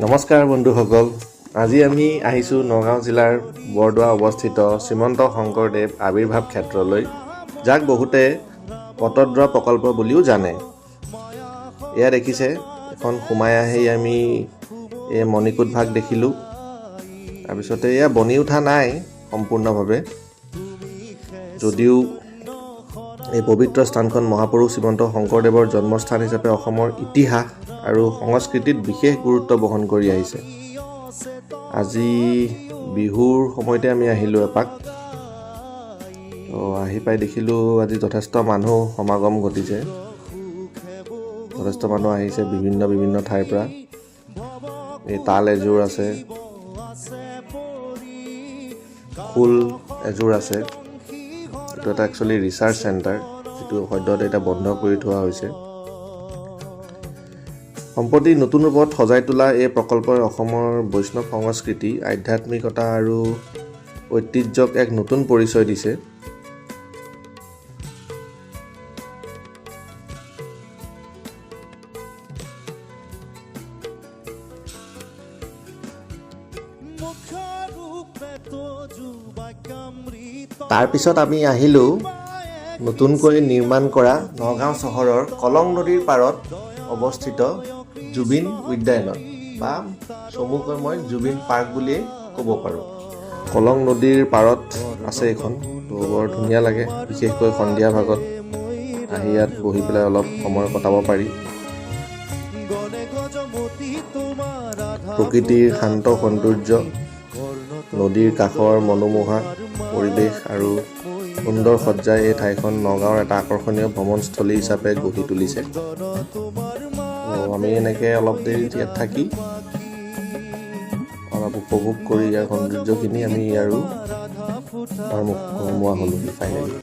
নমস্কাৰ বন্ধুসকল, আজি আমি আহিছোঁ নগাঁও জিলাৰ বৰদোৱা অৱস্থিত শ্ৰীমন্ত শংকৰদেৱ আবিৰ্ভাৱ ক্ষেত্ৰলৈ, যাক বহুতে পটদ্ৰৱা প্ৰকল্প বুলিও জানে। এয়া দেখিছে, এখন সোমাই আহি আমি এই মণিকূট ভাগ দেখিলোঁ। তাৰপিছতে এয়া বনি উঠা নাই সম্পূৰ্ণভাৱে, যদিও এই পবিত্ৰ স্থানখন মহাপুৰুষ শ্ৰীমন্ত শংকৰদেৱৰ জন্মস্থান হিচাপে অসমৰ ইতিহাস আৰু সংস্কৃতিত বিশেষ গুৰুত্ব বহন কৰি আহিছে। আজি বিহুৰ সময়তে আমি আহিলোঁ এপাক, তো আহি পাই দেখিলোঁ আজি যথেষ্ট মানুহ সমাগম ঘটিছে। যথেষ্ট মানুহ আহিছে বিভিন্ন ঠাইৰ পৰা। এই তাল এযোৰ আছে, খোল এযোৰ আছে। এইটো এটা একচুৱেলি ৰিচাৰ্চ চেণ্টাৰ, যিটো সদ্যহতে এতিয়া বন্ধ কৰি থোৱা হৈছে। সম্প্ৰতি নতুন ৰূপত সজাই তোলা এই প্ৰকল্পই অসমৰ বৈষ্ণৱ সংস্কৃতি, আধ্যাত্মিকতা আৰু ঐতিহ্যক এক নতুন পৰিচয় দিছে। তাৰপিছত আমি আহিলোঁ নতুনকৈ নিৰ্মাণ কৰা নগাঁও চহৰৰ কলং নদীৰ পাৰত অৱস্থিত জুবিন উদ্যানত, বা চমুকৈ মই জুবিন পাৰ্ক বুলিয়ে ক'ব পাৰোঁ। কলং নদীৰ পাৰত আছে এইখন, তো বৰ ধুনীয়া লাগে। বিশেষকৈ সন্ধিয়া ভাগত আহি ইয়াত বহি পেলাই অলপ সময় কটাব পাৰি। প্ৰকৃতিৰ শান্ত সৌন্দৰ্য, নদীৰ কাষৰ মনোমোহা পৰিৱেশ আৰু সুন্দৰ সজ্জাই এই ঠাইখন নগাঁৱৰ এটা আকৰ্ষণীয় ভ্ৰমণস্থলী হিচাপে গঢ়ি তুলিছে। আমি এনেকৈ অলপ দেৰি ইয়াত থাকি অলপ উপভোগ কৰি ইয়াৰ সৌন্দৰ্যখিনি আমি আৰু ঘৰমুৱা হ'লোঁ ফাইনেলি।